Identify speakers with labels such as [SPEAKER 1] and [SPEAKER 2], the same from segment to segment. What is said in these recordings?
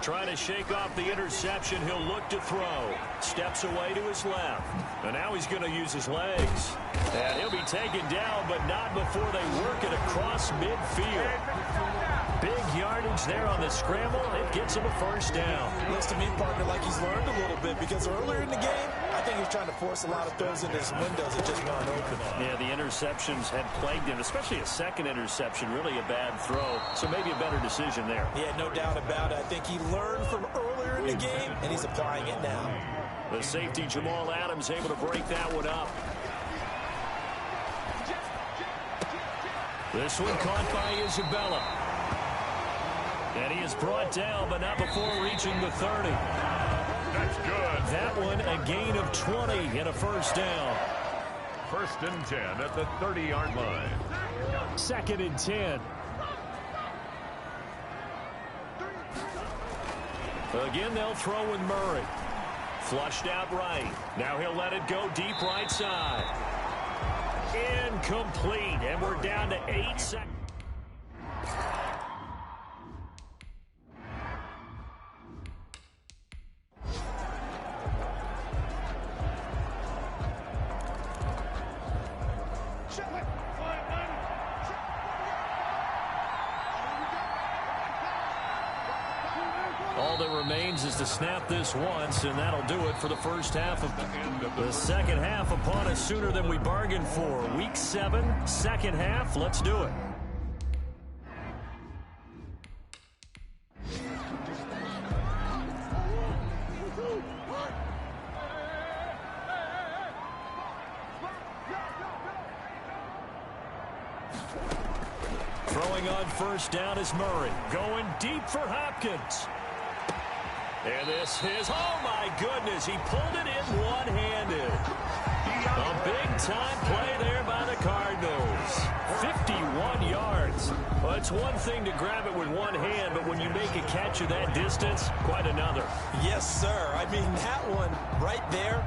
[SPEAKER 1] Trying to shake off the interception. He'll look to throw. Steps away to his left. And now he's going to use his legs. And he'll be taken down, but not before they work it across midfield. Big yardage there on the scramble. It gets him a first down.
[SPEAKER 2] Looks to me, partner, like he's learned a little bit, because earlier in the game, I think he's trying to force a lot of throws into his windows that just weren't open.
[SPEAKER 1] Yeah, the interceptions had plagued him, especially a second interception. Really a bad throw. So maybe a better decision there.
[SPEAKER 2] Yeah, no doubt about it. I think he learned from earlier in the game, and he's applying it now.
[SPEAKER 1] The safety, Jamal Adams, able to break that one up. This one caught by Isabella. And he is brought down, but not before reaching the 30.
[SPEAKER 3] That's good.
[SPEAKER 1] That one, a gain of 20 and a first down.
[SPEAKER 3] 1st and 10 at the 30-yard line.
[SPEAKER 1] 2nd and 10. Again, they'll throw with Murray. Flushed out right. Now he'll let it go deep right side. Incomplete, and we're down to 8 seconds. All that remains is to snap this once, and that'll do it for the first half of the second half upon us sooner than we bargained for. Week 7, second half. Let's do it. Throwing on first down is Murray. Going deep for Hopkins. And this is, oh my goodness, he pulled it in one-handed. A big-time play there by the Cardinals. 51 yards. Well, it's one thing to grab it with one hand, but when you make a catch of that distance, quite another.
[SPEAKER 2] Yes, sir. I mean, that one right there,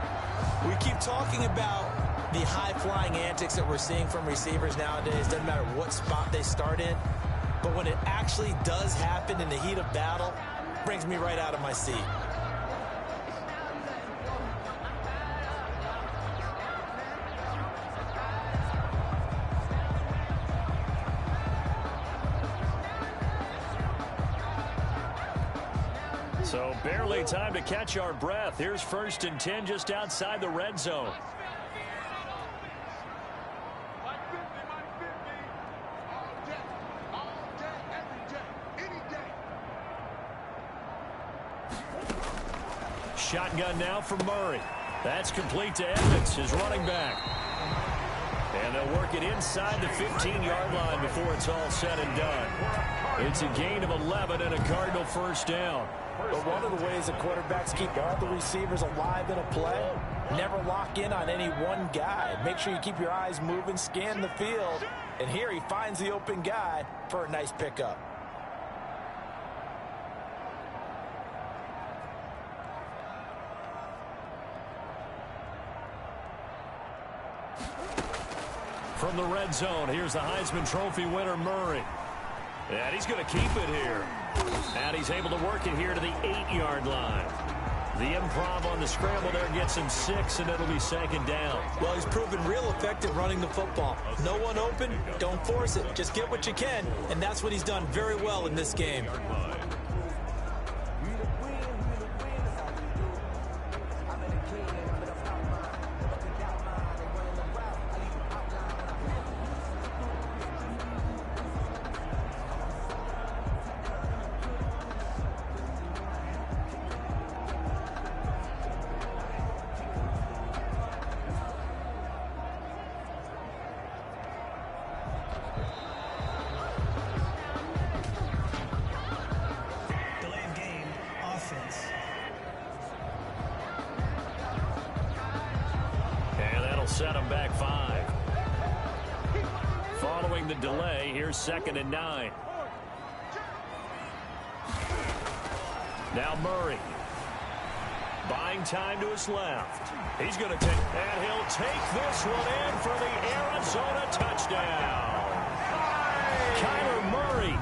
[SPEAKER 2] we keep talking about the high-flying antics that we're seeing from receivers nowadays. Doesn't matter what spot they start in. But when it actually does happen in the heat of battle, brings me right out of my seat.
[SPEAKER 1] So barely time to catch our breath. Here's 1st and 10 just outside the red zone. Shotgun now for Murray. That's complete to Evans, his running back. And they'll work it inside the 15-yard line before it's all said and done. It's a gain of 11 and a Cardinal first down.
[SPEAKER 2] But one of the ways that quarterbacks keep all the receivers alive in a play, never lock in on any one guy. Make sure you keep your eyes moving, scan the field. And here he finds the open guy for a nice pickup.
[SPEAKER 1] From the red zone, here's the Heisman Trophy winner, Murray. And he's going to keep it here. And he's able to work it here to the 8-yard line. The improv on the scramble there gets him 6, and it'll be 2nd down.
[SPEAKER 2] Well, he's proven real effective running the football. No one open, don't force it. Just get what you can, and that's what he's done very well in this game.
[SPEAKER 1] Set him back 5. Following the delay, here's 2nd and 9. Now Murray. Buying time to his left. He's going to take, and he'll take this one in for the Arizona touchdown. Kyler Murray,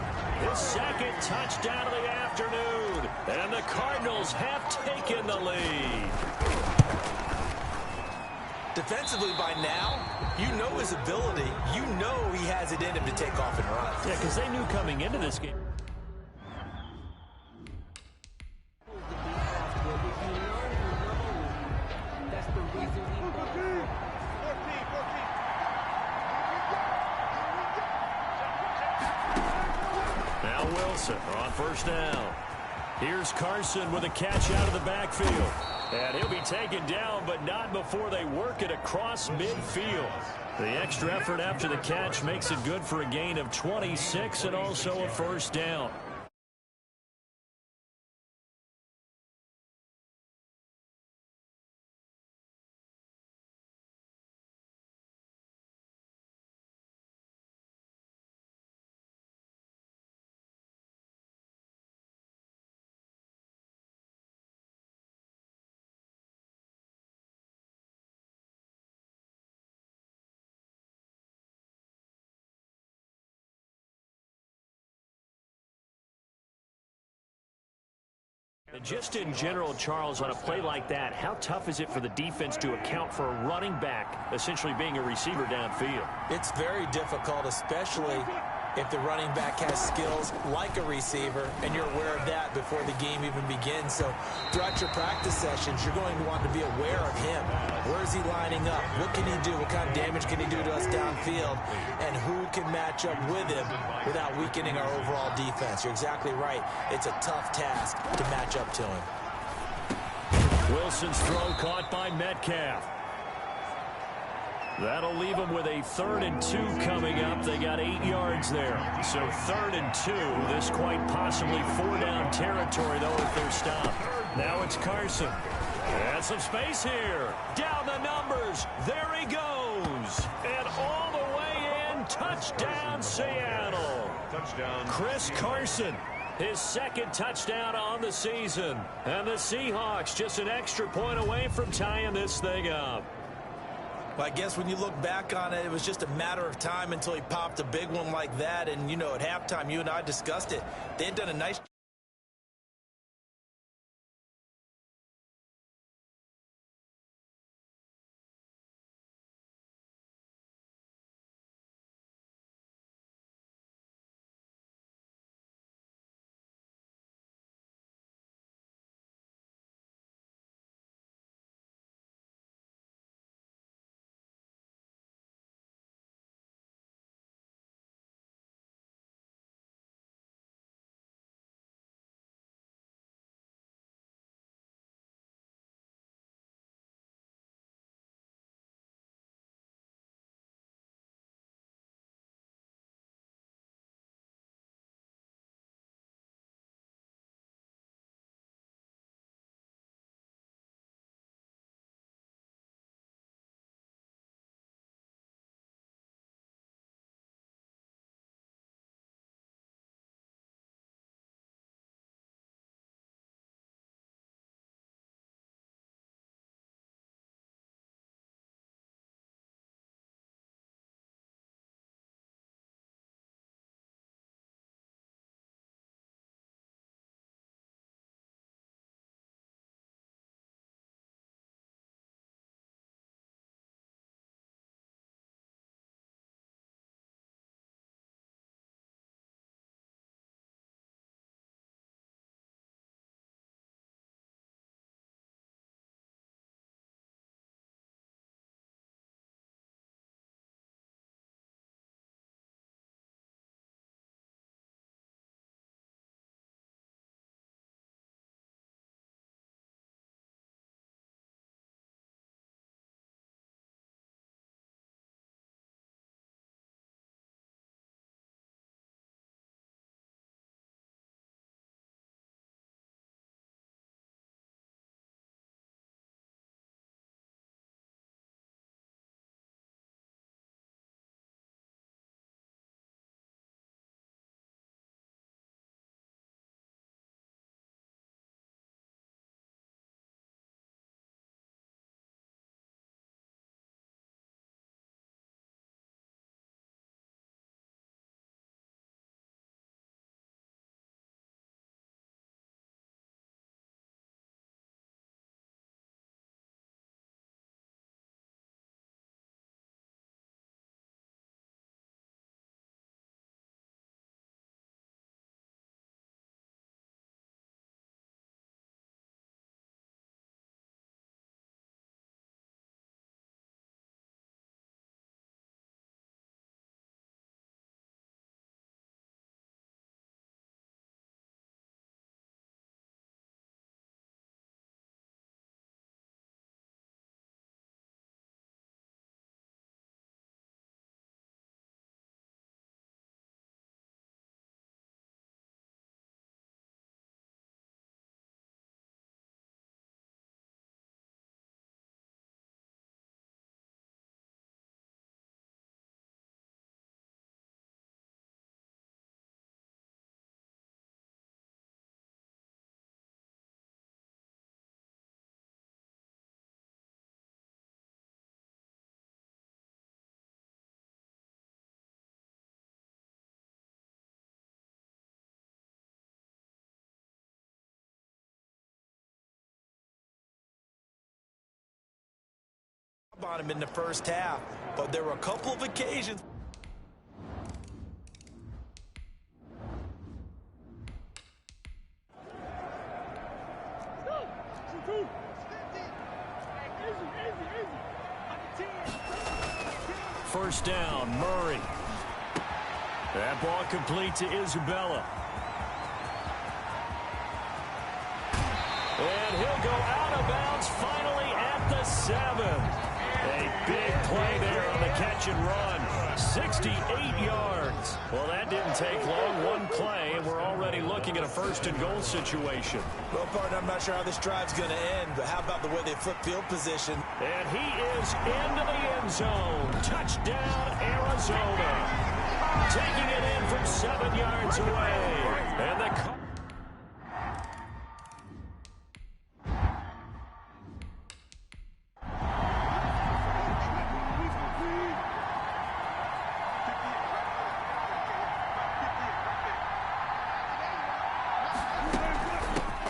[SPEAKER 1] His second touchdown of the afternoon. And the Cardinals have taken the lead.
[SPEAKER 2] Defensively by now, you know his ability. You know he has it in him to take off and run.
[SPEAKER 1] Yeah, because they knew coming into this game. Now Wilson on first down. Here's Carson with a catch out of the backfield. And he'll be taken down, but not before they work it across midfield. The extra effort after the catch makes it good for a gain of 26 and also a first down. And just in general, Charles, on a play like that, how tough is it for the defense to account for a running back essentially being a receiver downfield?
[SPEAKER 2] It's very difficult, especially if the running back has skills like a receiver, and you're aware of that before the game even begins. So throughout your practice sessions, you're going to want to be aware of him. Where is he lining up? What can he do? What kind of damage can he do to us downfield? And who can match up with him without weakening our overall defense? You're exactly right. It's a tough task to match up to him.
[SPEAKER 1] Wilson's throw caught by Metcalf. That'll leave them with a 3rd and 2 coming up. They got 8 yards there. So 3rd and 2. This quite possibly 4-down territory, though, if they're stopped. Now it's Carson. And some space here. Down the numbers. There he goes. And all the way in. Touchdown, Seattle.
[SPEAKER 3] Touchdown.
[SPEAKER 1] Chris Carson. His 2nd touchdown on the season. And the Seahawks just an extra point away from tying this thing up.
[SPEAKER 2] Well, I guess when you look back on it, it was just a matter of time until he popped a big one like that. And, you know, at halftime, you and I discussed it. They had done a nice job. on him in the first half, but there were a couple of occasions.
[SPEAKER 1] First down, Murray. That ball complete to Isabella. And he'll go out of bounds finally at the 7. A big play there on the catch and run. 68 yards. Well, that didn't take long. One play, and we're already looking at a first-and-goal situation.
[SPEAKER 2] Well, partner, I'm not sure how this drive's going to end, but how about the way they flip field position?
[SPEAKER 1] And he is into the end zone. Touchdown, Arizona. Taking it in from 7 yards away. And the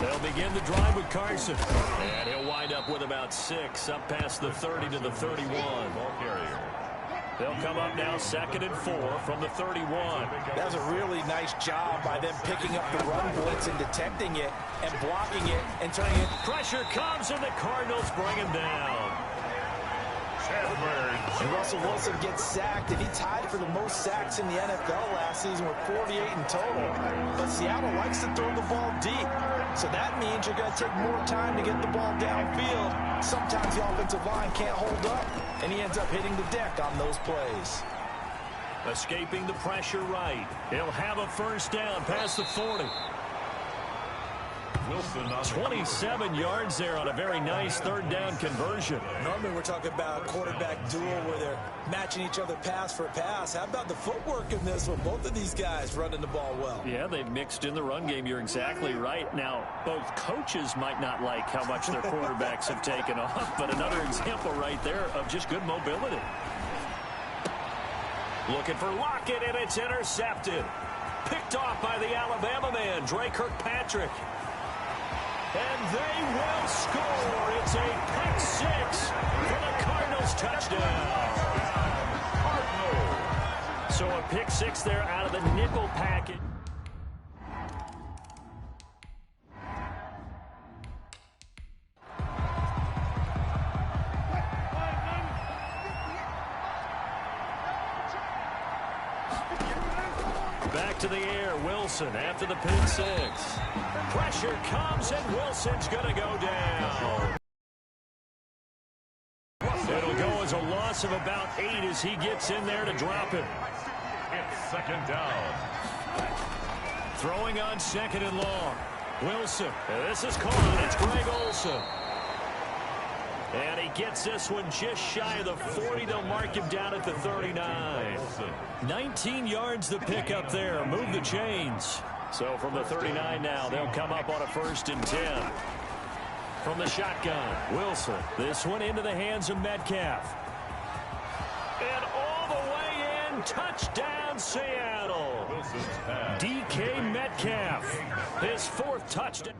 [SPEAKER 1] they'll begin the drive with Carson. And he'll wind up with about 6, up past the 30 to the 31.
[SPEAKER 3] Ball carrier.
[SPEAKER 1] They'll come up now 2nd and 4 from the 31.
[SPEAKER 2] That was a really nice job by them picking up the run blitz and detecting it and blocking it and turning it.
[SPEAKER 1] Pressure comes, and the Cardinals bring him down.
[SPEAKER 2] And Russell Wilson gets sacked, and he tied for the most sacks in the NFL last season with 48 in total. But Seattle likes to throw the ball deep, so that means you're going to take more time to get the ball downfield. Sometimes the offensive line can't hold up, and he ends up hitting the deck on those plays.
[SPEAKER 1] Escaping the pressure right. He'll have a first down past the 40.
[SPEAKER 3] Wilson on
[SPEAKER 1] 27 yards there on a very nice third down conversion.
[SPEAKER 2] Normally we're talking about a quarterback duel where they're matching each other pass for pass. How about the footwork in this one? Both of these guys running the ball well.
[SPEAKER 1] Yeah, they've mixed in the run game. You're exactly right. Now, both coaches might not like how much their quarterbacks have taken off, but another example right there of just good mobility. Looking for Lockett, and it's intercepted. Picked off by the Alabama man, Dre Kirkpatrick. And they will score. It's a pick 6 for the Cardinals touchdown. So a pick 6 there out of the nickel package. Back to the air, Wilson after the pick 6. Pressure comes, and Wilson's going to go down. It'll go as a loss of about 8 as he gets in there to drop him.
[SPEAKER 3] It's 2nd down.
[SPEAKER 1] Throwing on 2nd and long. Wilson. And this is caught. It's Greg Olsen. And he gets this one just shy of the 40. They'll mark him down at the 39. 19 yards the pick up there. Move the chains. So from the 39 now, they'll come up on a 1st and 10. From the shotgun, Wilson. This one into the hands of Metcalf. And all the way in. Touchdown, Seattle. DK Metcalf. His 4th touchdown.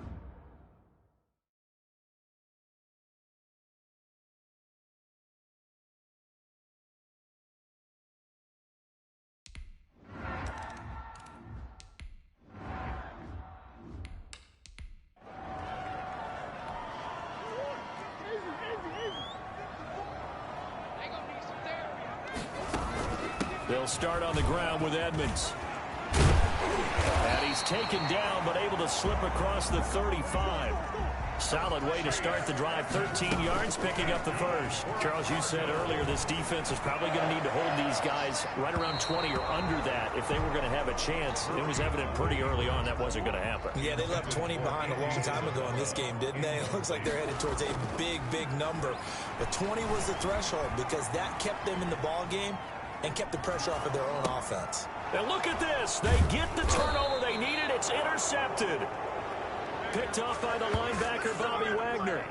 [SPEAKER 1] They'll start on the ground with Edmonds. And he's taken down, but able to slip across the 35. Solid way to start the drive. 13 yards, picking up the first. Charles, you said earlier this defense is probably going to need to hold these guys right around 20 or under that if they were going to have a chance. It was evident pretty early on that wasn't going to happen.
[SPEAKER 2] Yeah, they left 20 behind a long time ago in this game, didn't they? It looks like they're headed towards a big, big number. But 20 was the threshold because that kept them in the ball game and kept the pressure off of their own offense.
[SPEAKER 1] And look at this. They get the turnover they needed. It's intercepted. Picked off by the linebacker, Bobby Wagner.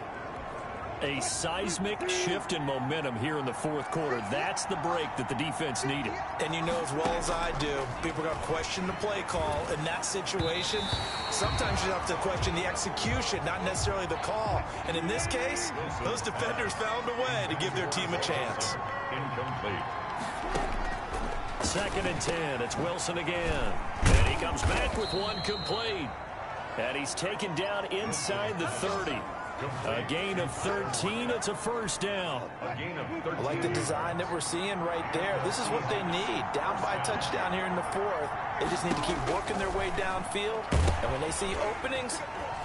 [SPEAKER 1] A seismic shift in momentum here in the fourth quarter. That's the break that the defense needed.
[SPEAKER 2] And you know as well as I do, people are going to question the play call in that situation. Sometimes you have to question the execution, not necessarily the call. And in this case, those defenders found a way to give their team a chance.
[SPEAKER 3] Incomplete.
[SPEAKER 1] 2nd and 10. It's Wilson again. And he comes back with one complete. And he's taken down inside the 30. A gain of 13. It's a first down.
[SPEAKER 2] I like the design that we're seeing right there. This is what they need. Down by a touchdown here in the fourth. They just need to keep working their way downfield. And when they see openings,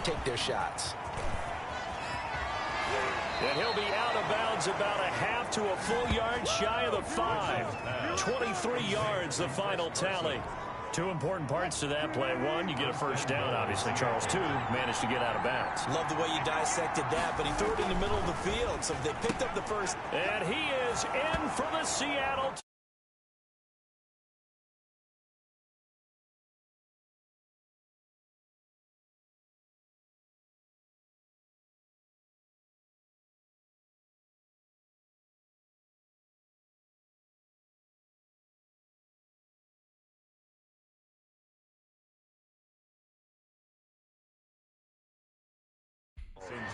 [SPEAKER 2] take their shots.
[SPEAKER 1] And he'll be out of bounds about a half to a full yard shy of the 5. 23 yards, the final tally. Two important parts to that play. One, you get a first down, obviously. Charles, two, managed to get out of bounds.
[SPEAKER 2] Love the way you dissected that, but he threw it in the middle of the field, so they picked up the first.
[SPEAKER 1] And he is in for the Seattle.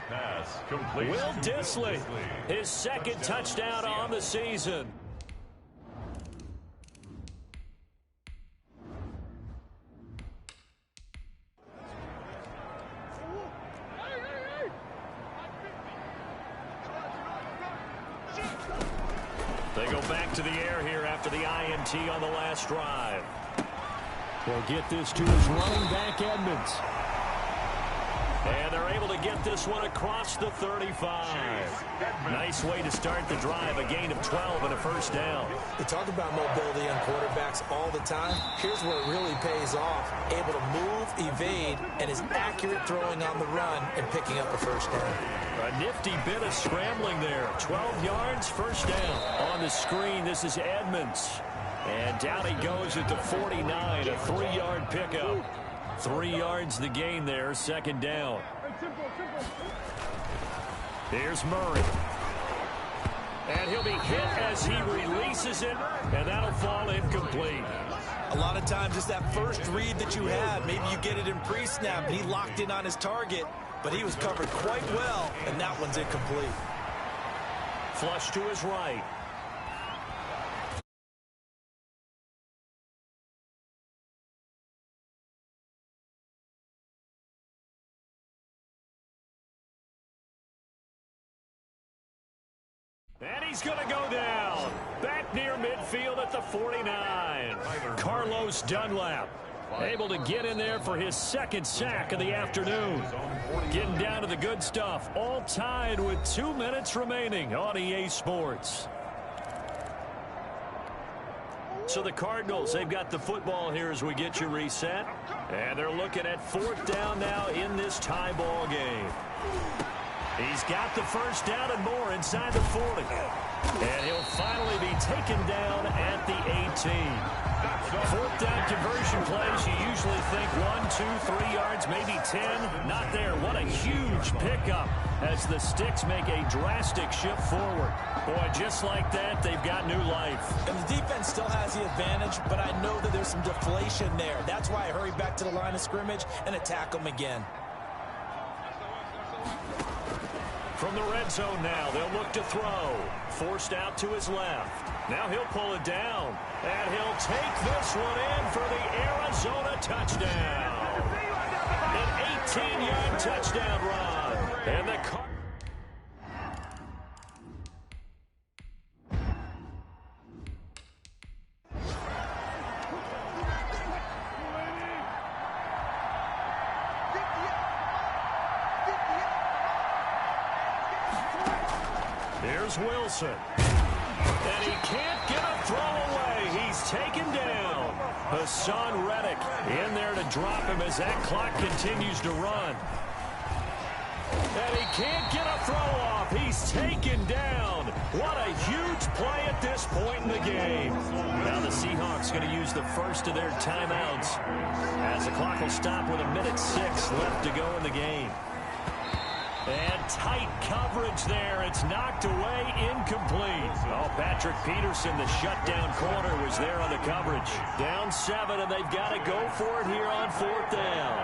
[SPEAKER 3] Pass complete.
[SPEAKER 1] Will Dissly, his second touchdown on the season. They go back to the air here after the INT on the last drive. They'll get this to his running back, Edmonds. And they're able to get this one across the 35. Nice way to start the drive. A gain of 12 and a first down.
[SPEAKER 2] We talk about mobility on quarterbacks all the time. Here's where it really pays off. Able to move, evade, and is accurate throwing on the run and picking up a first down.
[SPEAKER 1] A nifty bit of scrambling there. 12 yards, first down. On the screen, this is Edmonds. And down he goes at the 49, a 3-yard pickup. 3 yards the gain there, second down. Here's Murray. And he'll be hit as he releases it, and that'll fall incomplete.
[SPEAKER 2] A lot of times it's that first read that you have. Maybe you get it in pre-snap, and he locked in on his target, but he was covered quite well, and that one's incomplete.
[SPEAKER 1] Flush to his right. And he's going to go down. Back near midfield at the 49. Carlos Dunlap able to get in there for his second sack of the afternoon. Getting down to the good stuff. All tied with 2 minutes remaining on EA Sports. So the Cardinals, they've got the football here as we get you reset. And they're looking at fourth down now in this tie ball game. He's got the first down and more inside the 40. And he'll finally be taken down at the 18. Fourth down conversion plays, you usually think 1, 2, 3 yards, maybe 10. Not there. What a huge pickup as the Sticks make a drastic shift forward. Boy, just like that, they've got new life.
[SPEAKER 2] And the defense still has the advantage, but I know that there's some deflation there. That's why I hurry back to the line of scrimmage and attack them again.
[SPEAKER 1] From the red zone now, they'll look to throw. Forced out to his left. Now he'll pull it down. And he'll take this one in for the Arizona touchdown. An 18-yard touchdown run. And the Here's Wilson. And he can't get a throw away. He's taken down. Hassan Reddick in there to drop him as that clock continues to run. And he can't get a throw off. He's taken down. What a huge play at this point in the game. Now the Seahawks going to use the first of their timeouts as the clock will stop with 1:06 left to go in the game. And tight coverage there. It's knocked away, incomplete. Oh, Patrick Peterson, the shutdown corner, was there on the coverage. Down 7, and they've got to go for it here on 4th down.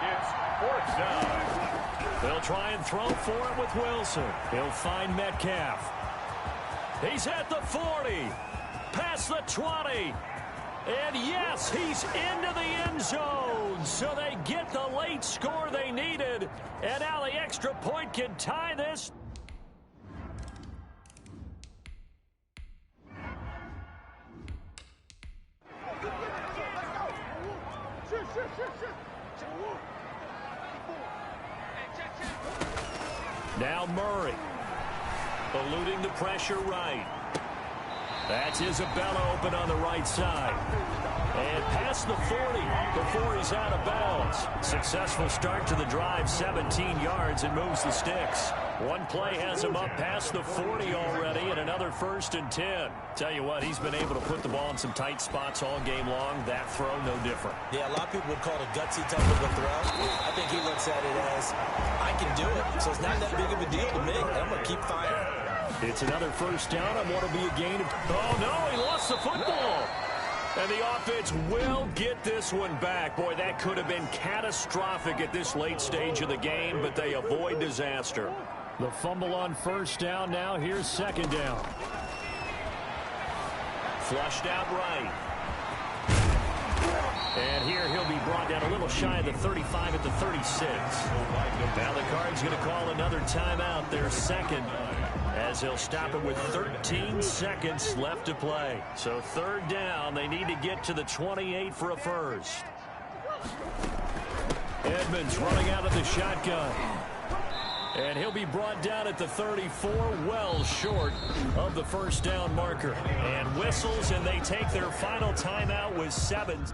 [SPEAKER 3] It's 4th down.
[SPEAKER 1] They'll try and throw for it with Wilson. He'll find Metcalf. He's at the 40. Past the 20. And yes, he's into the end zone. So they get the late score they needed. And now the extra point can tie this. Now Murray. Eluding the pressure right. That's Isabella open on the right side. And past the 40 before he's out of bounds. Successful start to the drive, 17 yards, and moves the sticks. One play has him up past the 40 already, and another 1st and 10. Tell you what, he's been able to put the ball in some tight spots all game long. That throw, no different.
[SPEAKER 2] Yeah, a lot of people would call it a gutsy type of a throw. I think he looks at it as, I can do it, so it's not that big of a deal to me. I'm going to keep firing.
[SPEAKER 1] It's another 1st down. I want to be a gain of... Oh, no, he lost the football. And the offense will get this one back. Boy, that could have been catastrophic at this late stage of the game, but they avoid disaster. The fumble on 1st down now. Here's 2nd down. Flushed out right. And here he'll be brought down a little shy of the 35 at the 36. Now the Cards going to call another timeout, their 2nd, as he'll stop it with 13 seconds left to play. So 3rd down, they need to get to the 28 for a 1st. Edmonds running out of the shotgun. And he'll be brought down at the 34, well short of the 1st down marker. And whistles, and they take their final timeout with 7.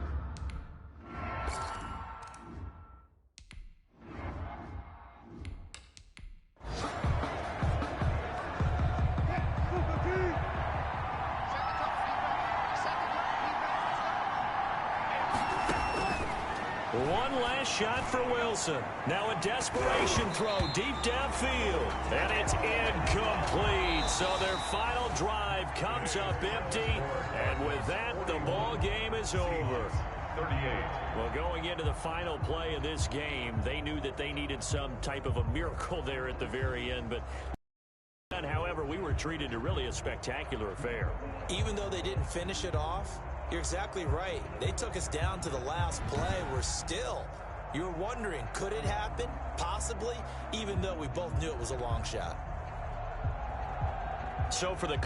[SPEAKER 1] One last shot for Wilson. Now a desperation throw deep downfield. And it's incomplete. So their final drive comes up empty. And with that, the ball game is over.
[SPEAKER 3] 38.
[SPEAKER 1] Well, going into the final play of this game, they knew that they needed some type of a miracle there at the very end. But however, we were treated to really a spectacular affair.
[SPEAKER 2] Even though they didn't finish it off, you're exactly right. They took us down to the last play. We're still, you were wondering, could it happen? Possibly, even though we both knew it was a long shot.
[SPEAKER 1] So for the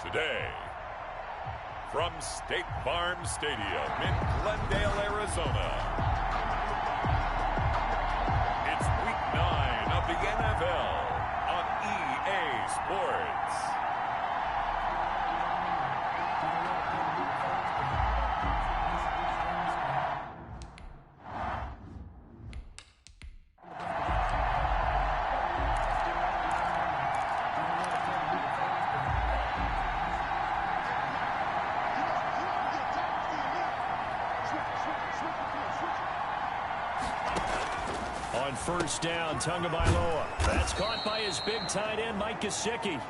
[SPEAKER 3] Today, from State Farm Stadium in Glendale, Arizona, it's Week 9 of the NFL on EA Sports.
[SPEAKER 1] On first down, Tagovailoa. That's caught by his big tight end, Mike Gesicki.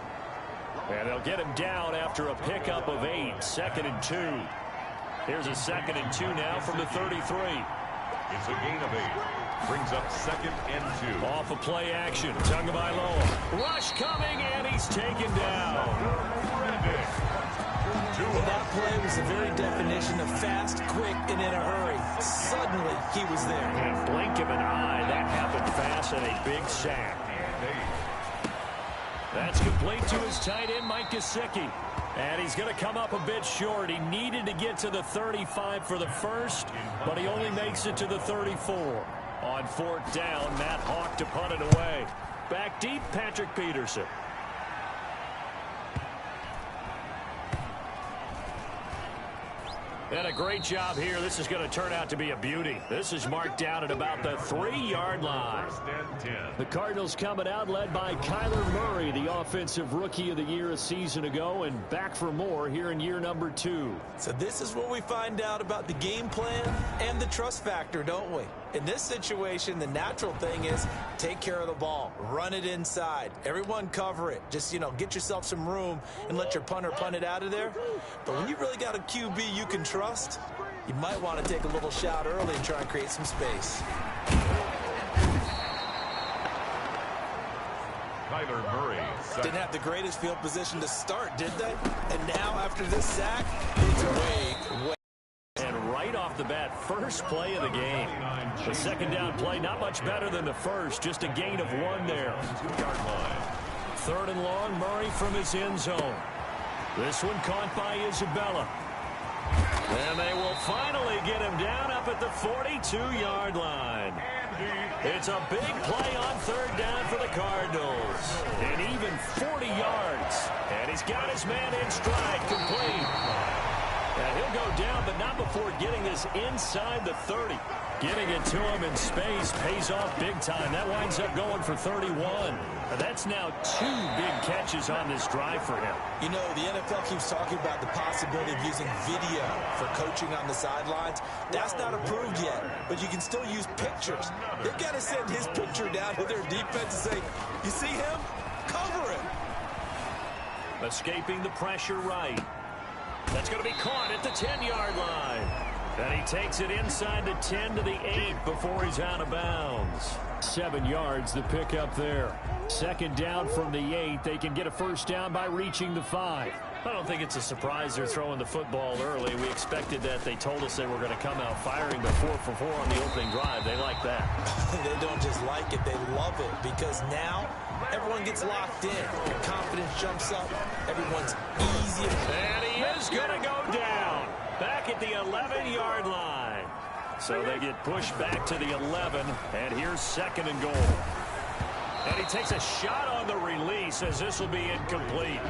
[SPEAKER 1] And they'll get him down after a pickup of 8. 2nd and 2. Here's a 2nd and 2 now from the 33.
[SPEAKER 3] It's a gain of 8. Brings up 2nd and 2.
[SPEAKER 1] Off of play action, Tagovailoa. Rush coming, and he's taken down.
[SPEAKER 2] That play was the very definition of fast, quick, and in a hurry. Suddenly, he was there.
[SPEAKER 1] In a blink of an eye, that happened fast, and a big sack. That's complete to his tight end, Mike Gesicki. And he's going to come up a bit short. He needed to get to the 35 for the first, but he only makes it to the 34. On 4th down, Matt Hawk to punt it away. Back deep, Patrick Peterson. And a great job here. This is going to turn out to be a beauty. This is marked down at about the 3-yard line. The Cardinals coming out led by Kyler Murray, the offensive rookie of the year a season ago, and back for more here in year number 2.
[SPEAKER 2] So this is what we find out about the game plan and the trust factor, don't we? In this situation, the natural thing is take care of the ball. Run it inside. Everyone cover it. Just, get yourself some room and let your punter punt it out of there. But when you really got a QB you can trust, you might want to take a little shot early and try and create some space.
[SPEAKER 3] Kyler Murray.
[SPEAKER 2] Didn't have the greatest field position to start, did they? And now after this sack, it's way.
[SPEAKER 1] And right off the bat, first play of the game. The 2nd down play, not much better than the first. Just a gain of 1 there.
[SPEAKER 3] 2-yard line.
[SPEAKER 1] 3rd and long, Murray from his end zone. This one caught by Isabella. And they will finally get him down up at the 42-yard line. It's a big play on 3rd down for the Cardinals. And even 40 yards. And he's got his man in stride, complete. And he'll go down, but not before getting this inside the 30. Getting it to him in space pays off big time. That winds up going for 31. And that's now 2 big catches on this drive for him.
[SPEAKER 2] The NFL keeps talking about the possibility of using video for coaching on the sidelines. That's not approved yet, but you can still use pictures. They've got to send his picture down to their defense and say, you see him? Cover him.
[SPEAKER 1] Escaping the pressure right. That's going to be caught at the 10-yard line. And he takes it inside the 10 to the 8 before he's out of bounds. 7 yards, the pickup there. 2nd down from the 8. They can get a first down by reaching the 5. I don't think it's a surprise they're throwing the football early. We expected that. They told us they were going to come out firing the 4 for 4 on the opening drive. They like that.
[SPEAKER 2] They don't just like it, they love it, because now everyone gets locked in. Confidence jumps up. Everyone's easy.
[SPEAKER 1] And he is going to go down. Back at the 11-yard line. So they get pushed back to the 11, and here's 2nd and goal. And he takes a shot on the release as this will be incomplete.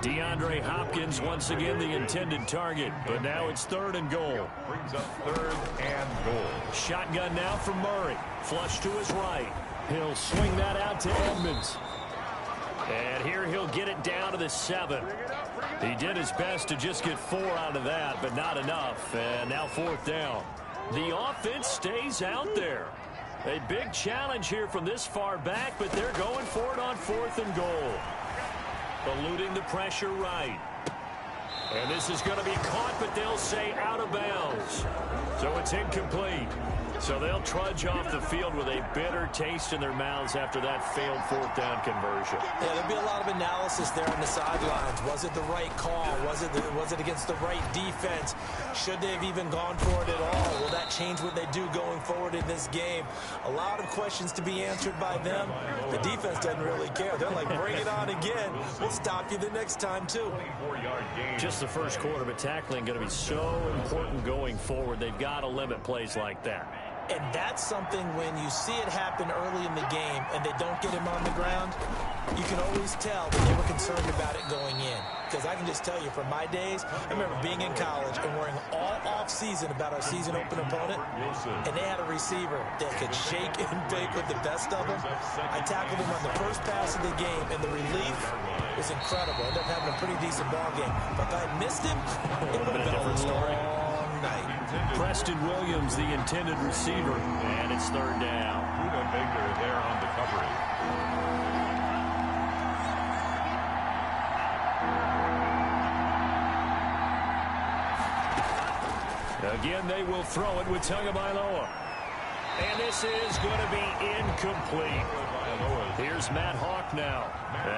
[SPEAKER 1] DeAndre Hopkins once again the intended target, but now it's 3rd and goal.
[SPEAKER 3] Brings up 3rd and goal.
[SPEAKER 1] Shotgun now from Murray. Flush to his right. He'll swing that out to Edmonds. And here he'll get it down to the 7. He did his best to just get 4 out of that, but not enough. And now 4th down. The offense stays out there. A big challenge here from this far back, but they're going for it on 4th and goal. Eluding the pressure right. And this is going to be caught, but they'll say out of bounds. So it's incomplete. So they'll trudge off the field with a bitter taste in their mouths after that failed fourth down conversion.
[SPEAKER 2] Yeah, there'll be a lot of analysis there on the sidelines. Was it the right call? Was it against the right defense? Should they have even gone for it at all? Will that change what they do going forward in this game? A lot of questions to be answered by them. The defense doesn't really care. They're like, bring it on again. We'll stop you the next time, too.
[SPEAKER 1] Just the first quarter, but tackling going to be so important going forward. They've got to limit plays like that.
[SPEAKER 2] And that's something when you see it happen early in the game and they don't get him on the ground, you can always tell that they were concerned about it going in. Because I can just tell you from my days, I remember being in college and worrying all off-season about our season open opponent, and they had a receiver that could shake and bake with the best of them. I tackled him on the first pass of the game, and the relief was incredible. Ended up having a pretty decent ball game. But if I had missed him, it would have been a different story. Night.
[SPEAKER 1] Preston Williams, the intended receiver, and it's third down.
[SPEAKER 3] Buda Baker there on the coverage.
[SPEAKER 1] Again, they will throw it with Tagovailoa. And this is going to be incomplete. Here's Matt Hawk now,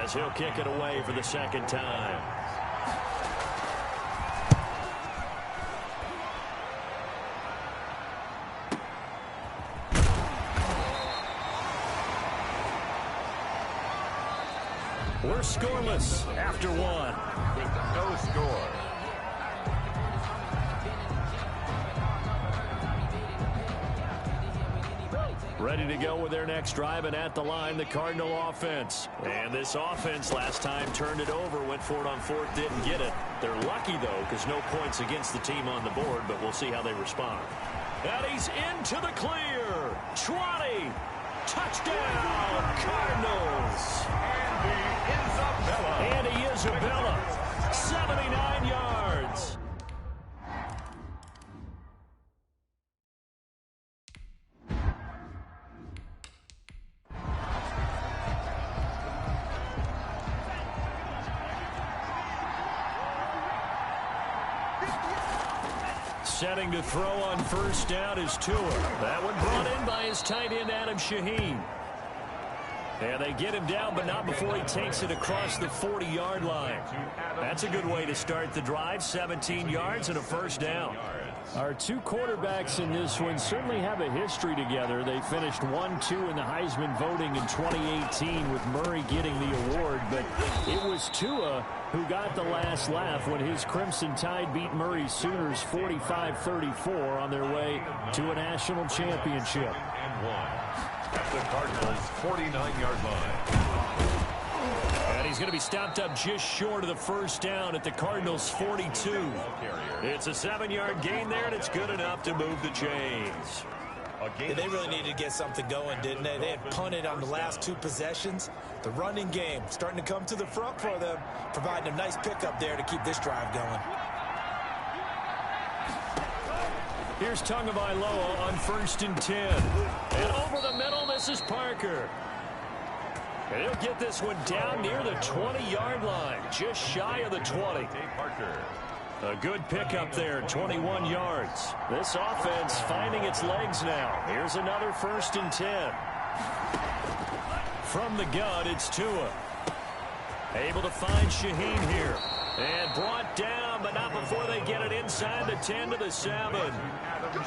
[SPEAKER 1] as he'll kick it away for the second time. We're scoreless after one.
[SPEAKER 3] With no score.
[SPEAKER 1] Ready to go with their next drive, and at the line, the Cardinal offense. And this offense last time turned it over, went for it on fourth, didn't get it. They're lucky, though, because no points against the team on the board, but we'll see how they respond. And he's into the clear. 20. Touchdown, Cardinals. Andy Isabella, 79 yards. Setting to throw on first down is Tua. That one brought in by his tight end, Adam Shaheen. And they get him down, but not before he takes it across the 40-yard line. That's a good way to start the drive. 17 yards and a first down. Our two quarterbacks in this one certainly have a history together. They finished 1-2 in the Heisman voting in 2018 with Murray getting the award. But it was Tua who got the last laugh when his Crimson Tide beat Murray's Sooners 45-34 on their way to a national championship.
[SPEAKER 3] At the Cardinals' 49-yard line.
[SPEAKER 1] And he's going to be stopped up just short of the first down at the Cardinals' 42. It's a 7-yard gain there, and it's good enough to move the chains.
[SPEAKER 2] Yeah, they really needed to get something going, didn't they? They had punted on the last two possessions. The running game starting to come to the front for them, providing a nice pickup there to keep this drive going.
[SPEAKER 1] Here's Tagovailoa on 1st and 10. And over the middle, this is Parker. And he'll get this one down near the 20-yard line, just shy of the 20.
[SPEAKER 3] Parker.
[SPEAKER 1] A good pickup there, 21 yards. This offense finding its legs now. Here's another 1st and 10. From the gun, it's Tua. Able to find Shaheen here. And brought down, but not before they get it inside the 10 to the 7.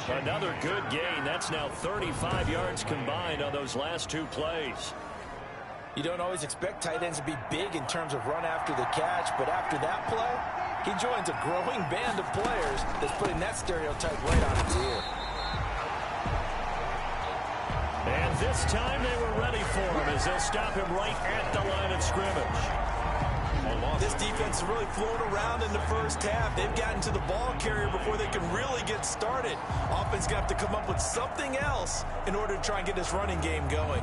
[SPEAKER 1] Another good gain. That's now 35 yards combined on those last two plays.
[SPEAKER 2] You don't always expect tight ends to be big in terms of run after the catch, but after that play, he joins a growing band of players that's putting that stereotype right on its ear.
[SPEAKER 1] And this time they were ready for him as they'll stop him right at the line of scrimmage.
[SPEAKER 2] This defense is really flown around in the first half. They've gotten to the ball carrier before they can really get started. Offense going to have to come up with something else in order to try and get this running game going.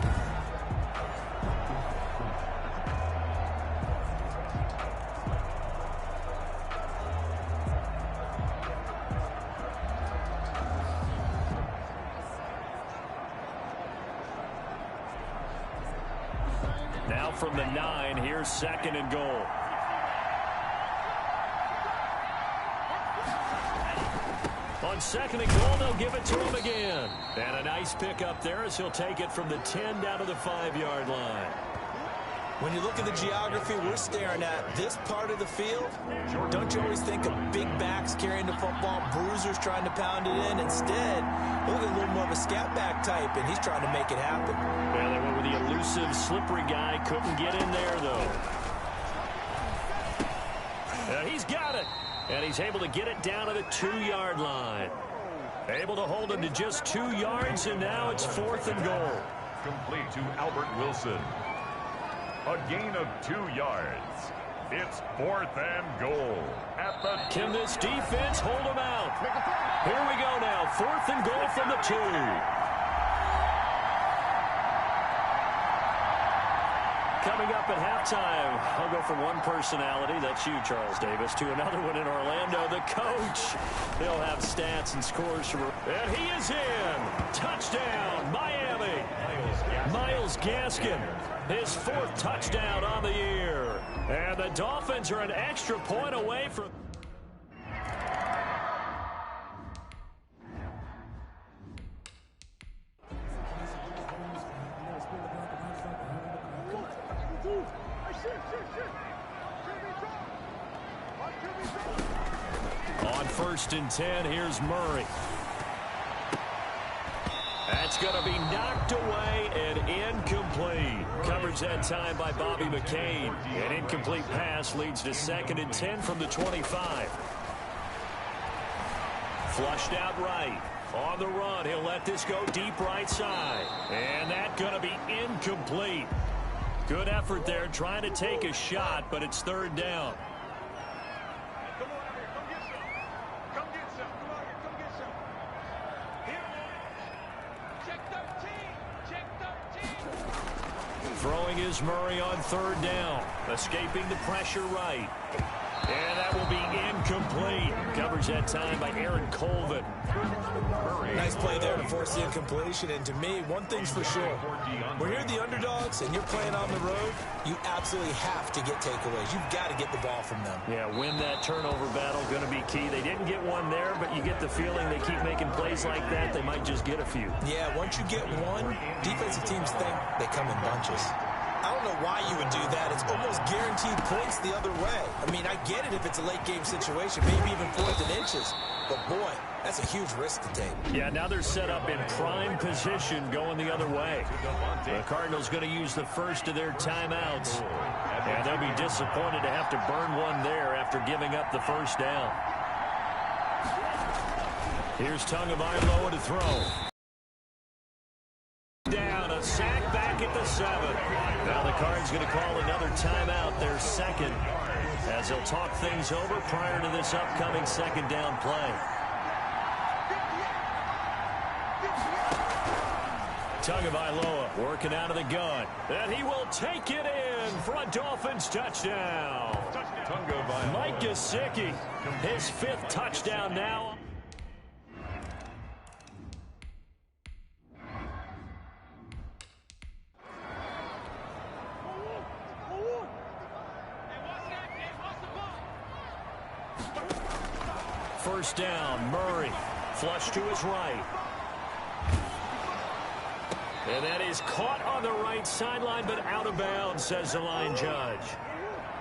[SPEAKER 2] Now from the 9, here's 2nd and goal.
[SPEAKER 1] On second and goal, they'll give it to him again. And a nice pickup there as he'll take it from the 10 down to the 5-yard line.
[SPEAKER 2] When you look at the geography we're staring at, this part of the field, don't you always think of big backs carrying the football, bruisers trying to pound it in? Instead, look at a little more of a scat back type, and he's trying to make it happen.
[SPEAKER 1] Well, they went with the elusive, slippery guy. Couldn't get in there, though. He's got it. And he's able to get it down to the 2-yard line. Able to hold him to just 2 yards, and now it's 4th and goal.
[SPEAKER 3] Complete to Albert Wilson. A gain of 2 yards. It's 4th and goal.
[SPEAKER 1] Can this defense hold him out? Here we go now. 4th and goal from the 2. Coming up at halftime, I'll go from one personality, that's you, Charles Davis, to another one in Orlando, the coach. He'll have stats and scores from... And he is in. Touchdown, Miami. Myles Gaskin, his 4th touchdown on the year. And the Dolphins are an extra point away from... On 1st and 10, here's Murray. That's going to be knocked away and incomplete. Coverage that time by Bobby McCain. An incomplete pass leads to 2nd and 10 from the 25. Flushed out right. On the run, he'll let this go deep right side. And that's going to be incomplete. Good effort there trying to take a shot, but it's 3rd down. Throwing is Murray on 3rd down. Escaping the pressure right. And that will be incomplete. Coverage that time by Aaron Colvin.
[SPEAKER 2] Nice play there to force the incompletion. And to me, one thing's for sure. When you're the underdogs and you're playing on the road, you absolutely have to get takeaways. You've got to get the ball from them.
[SPEAKER 1] Yeah, win that turnover battle, going to be key. They didn't get one there, but you get the feeling they keep making plays like that, they might just get a few.
[SPEAKER 2] Yeah, once you get one, defensive teams think they come in bunches. I don't know why you would do that. It's almost guaranteed points the other way. I mean, I get it if it's a late-game situation, maybe even 4th and inches. But, boy, that's a huge risk to take.
[SPEAKER 1] Yeah, now they're set up in prime position going the other way. The Cardinals going to use the first of their timeouts. And they'll be disappointed to have to burn one there after giving up the 1st down. Here's Tagovailoa to throw. Down, a sack back at the 7. Now the Cards going to call another timeout, their 2nd, as they'll talk things over prior to this upcoming 2nd down play. Tagovailoa working out of the gun, and he will take it in for a Dolphins touchdown. Mike Gesicki, his 5th touchdown now. First down, Murray. Flush to his right. And that is caught on the right sideline, but out of bounds, says the line judge.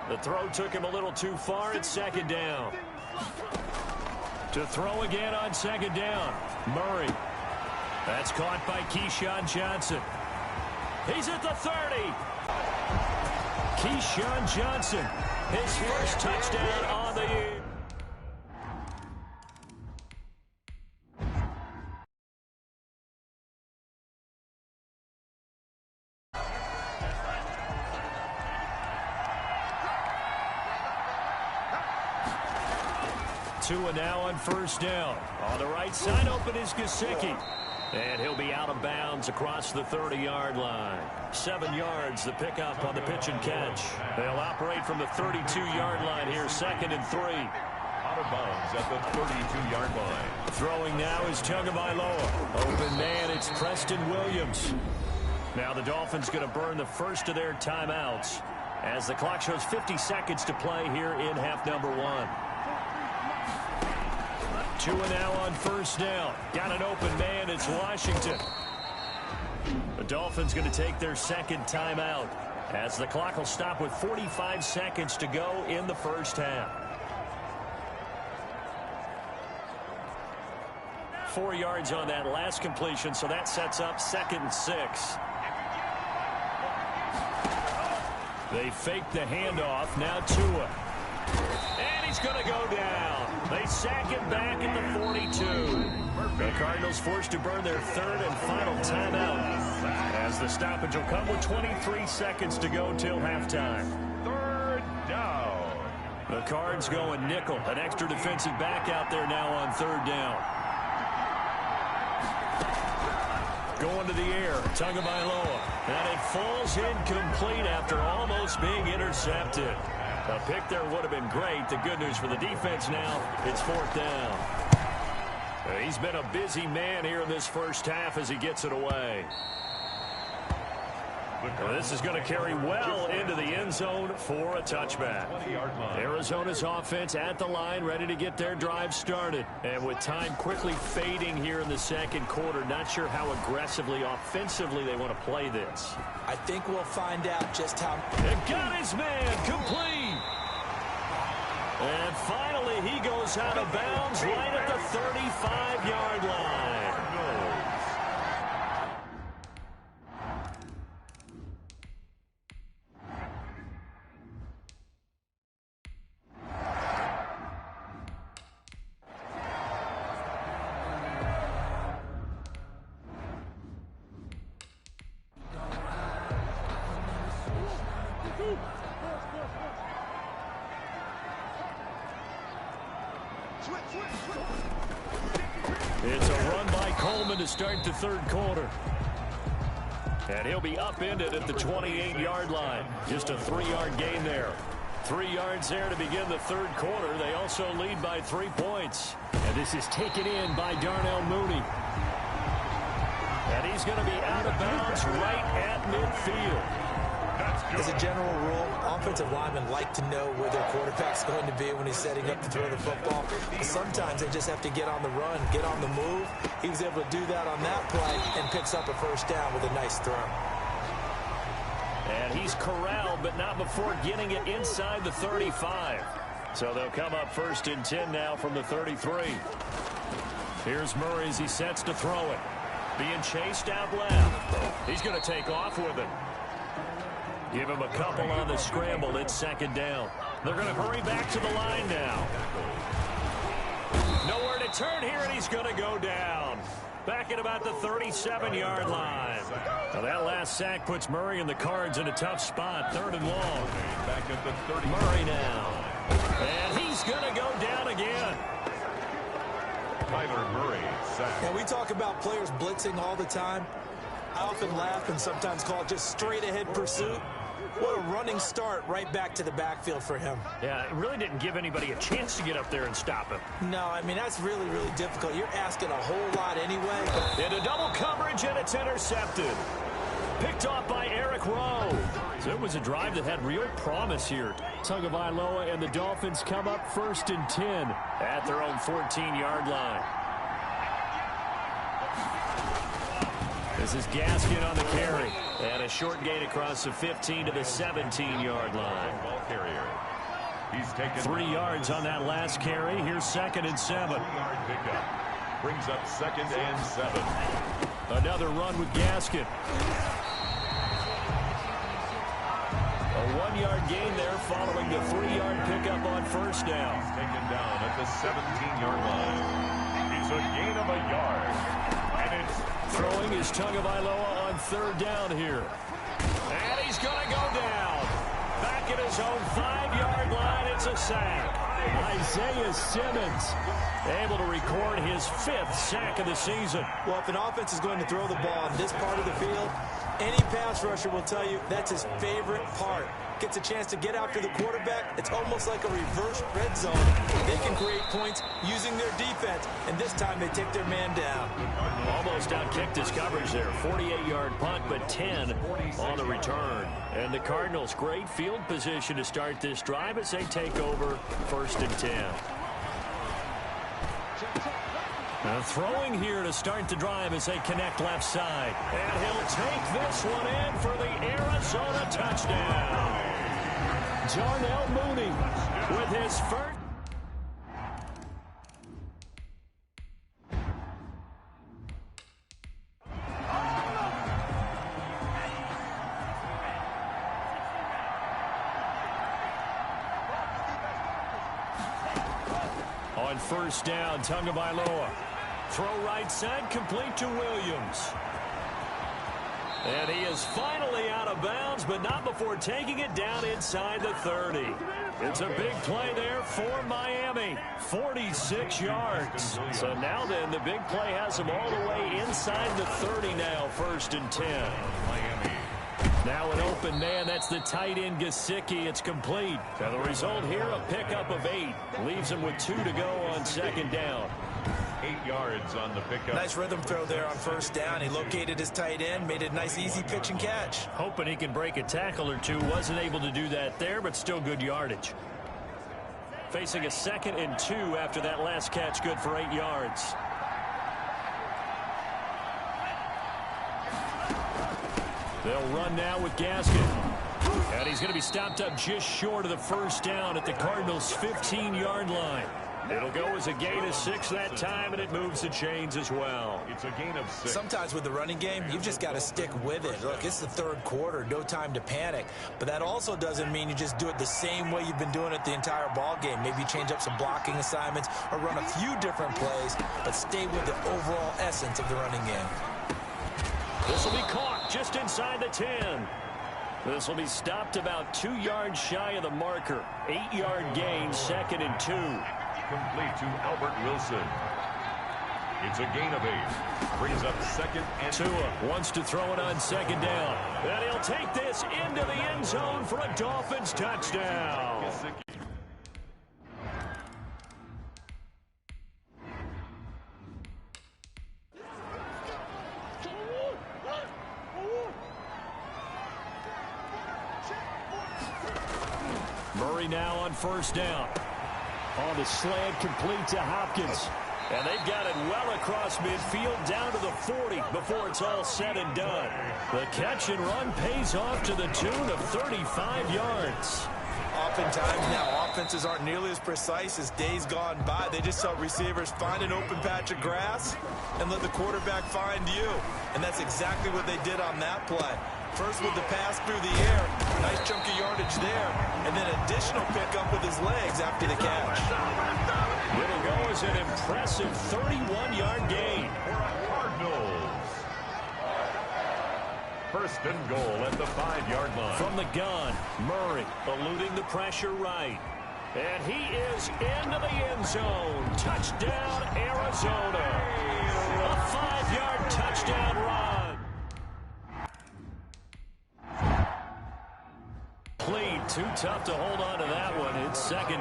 [SPEAKER 1] The throw took him a little too far. It's 2nd down. To throw again on 2nd down, Murray. That's caught by Keyshawn Johnson. He's at the 30. Keyshawn Johnson, his 1st touchdown on the year. Tua now on 1st down. On the right side, open is Gesicki. And he'll be out of bounds across the 30-yard line. 7 yards, the pickup on the pitch and catch. They'll operate from the 32-yard line here, 2nd and 3.
[SPEAKER 3] Out of bounds at the 32-yard line.
[SPEAKER 1] Throwing now is Tagovailoa. Open man, it's Preston Williams. Now the Dolphins going to burn the first of their timeouts as the clock shows 50 seconds to play here in half number 1. 2 now on first down. Got an open man. It's Washington. The Dolphins going to take their second timeout as the clock will stop with 45 seconds to go in the first half. 4 yards on that last completion, so that sets up 2nd and 6. They fake the handoff. Now Tua. And he's going to go down. They sack him back at the 42. The Cardinals forced to burn their 3rd and final timeout as the stoppage will come with 23 seconds to go till halftime.
[SPEAKER 3] 3rd down.
[SPEAKER 1] The Cards going nickel. An extra defensive back out there now on 3rd down. Going to the air. Tagovailoa. And it falls incomplete after almost being intercepted. A pick there would have been great. The good news for the defense now, it's 4th down. He's been a busy man here in this first half as he gets it away. Well, this is going to carry well into the end zone for a touchback. Arizona's offense at the line, ready to get their drive started. And with time quickly fading here in the second quarter, not sure how aggressively, offensively they want to play this.
[SPEAKER 2] I think we'll find out just how.
[SPEAKER 1] And got his man complete. And finally, he goes out of bounds right at the 35-yard line. It's a run by Coleman to start the 3rd quarter. And he'll be upended at the 28-yard line. Just a 3-yard gain there. 3 yards there to begin the 3rd quarter. They also lead by 3 points. And this is taken in by Darnell Mooney. And he's going to be out of bounds right at midfield.
[SPEAKER 2] As a general rule, offensive linemen like to know where their quarterback's going to be when he's setting up to throw the football. But sometimes they just have to get on the run, get on the move. He was able to do that on that play and picks up a first down with a nice throw.
[SPEAKER 1] And he's corralled, but not before getting it inside the 35. So they'll come up 1st and 10 now from the 33. Here's Murray as he sets to throw it. Being chased out left. He's going to take off with it. Give him a couple on the scramble. It's 2nd down. They're going to hurry back to the line now. Nowhere to turn here, and he's going to go down. Back at about the 37-yard line. Now that last sack puts Murray and the Cards in a tough spot. 3rd and long.
[SPEAKER 3] Back at the 30.
[SPEAKER 1] Murray now. And he's going to go down again.
[SPEAKER 3] Kyler Murray sacked.
[SPEAKER 2] Now, we talk about players blitzing all the time. I often laugh and sometimes call it just straight-ahead pursuit. What a running start right back to the backfield for him.
[SPEAKER 1] Yeah, it really didn't give anybody a chance to get up there and stop him.
[SPEAKER 2] No, I mean, that's really, really difficult. You're asking a whole lot anyway.
[SPEAKER 1] Into double coverage, and it's intercepted. Picked off by Eric Rowe. So it was a drive that had real promise here. Tagovailoa and the Dolphins come up 1st and 10 at their own 14-yard line. This is Gaskin on the carry. And a short gain across the 15 to the 17-yard line.
[SPEAKER 3] Ball carrier. He's taken
[SPEAKER 1] 3 yards on that last carry. Here's 2nd and 7.
[SPEAKER 3] 3-yard pickup. Brings up 2nd and 7.
[SPEAKER 1] Another run with Gaskin. A 1-yard gain there following the 3-yard pickup on 1st down.
[SPEAKER 3] He's taken down at the 17-yard line. It's a gain of a yard. And it's
[SPEAKER 1] throwing is Tagovailoa on 3rd down here. And he's going to go down. Back at his own 5-yard line, it's a sack. Isaiah Simmons able to record his 5th sack of the season.
[SPEAKER 2] Well, if an offense is going to throw the ball in this part of the field, any pass rusher will tell you that's his favorite part. Gets a chance to get after the quarterback. It's almost like a reverse red zone. They can create points using their defense, and this time they take their man down.
[SPEAKER 1] Almost outkicked his coverage there. 48-yard punt, but 10 on the return. And the Cardinals, great field position to start this drive as they take over 1st and 10. Throwing here to start the drive as they connect left side. And he'll take this one in for the Arizona touchdown. Darnell Mooney with his first. On first down, Tagovailoa. Throw right side, complete to Williams. And he is finally out of bounds, but not before taking it down inside the 30. It's a big play there for Miami. 46 yards. So now then, the big play has him all the way inside the 30 now, 1st and 10. Miami. Now an open man, that's the tight end Gesicki. It's complete. And the result here, a pickup of 8. Leaves him with 2 to go on 2nd down.
[SPEAKER 3] 8 yards on the pickup.
[SPEAKER 2] Nice rhythm throw there on 1st down. He located his tight end, made it a nice easy pitch and catch.
[SPEAKER 1] Hoping he can break a tackle or two. Wasn't able to do that there, but still good yardage. Facing a 2nd and 2 after that last catch, good for 8 yards. They'll run now with Gaskin. And he's going to be stopped up just short of the 1st down at the Cardinals' 15-yard line. It'll go as a gain of 6 that time, and it moves the chains as well.
[SPEAKER 3] It's a gain of 6.
[SPEAKER 2] Sometimes with the running game, you've just got to stick with it. Look, it's the 3rd quarter, no time to panic. But that also doesn't mean you just do it the same way you've been doing it the entire ball game. Maybe change up some blocking assignments or run a few different plays, but stay with the overall essence of the running game.
[SPEAKER 1] This will be caught just inside the 10. This will be stopped about 2 yards shy of the marker. 8-yard gain, 2nd and 2.
[SPEAKER 3] Complete to Albert Wilson. It's a gain of 8. Brings up 2nd and 2.
[SPEAKER 1] Tua wants to throw it on 2nd down. And he'll take this into the end zone for a Dolphins touchdown. Murray now on 1st down. On the slant, complete to Hopkins. And they've got it well across midfield down to the 40 before it's all said and done. The catch and run pays off to the tune of 35 yards.
[SPEAKER 2] Oftentimes now, offenses aren't nearly as precise as days gone by. They just saw receivers find an open patch of grass and let the quarterback find you. And that's exactly what they did on that play. First with the pass through the air, nice chunk of yardage there, and then additional pickup with his legs after the catch.
[SPEAKER 1] It'll go as an impressive 31-yard gain.
[SPEAKER 3] Cardinals. 1st and goal at the 5-yard line.
[SPEAKER 1] From the gun, Murray eluding the pressure right. And he is into the end zone. Touchdown, Arizona. A 5-yard touchdown run. Too tough to hold on to that one. It's 2nd.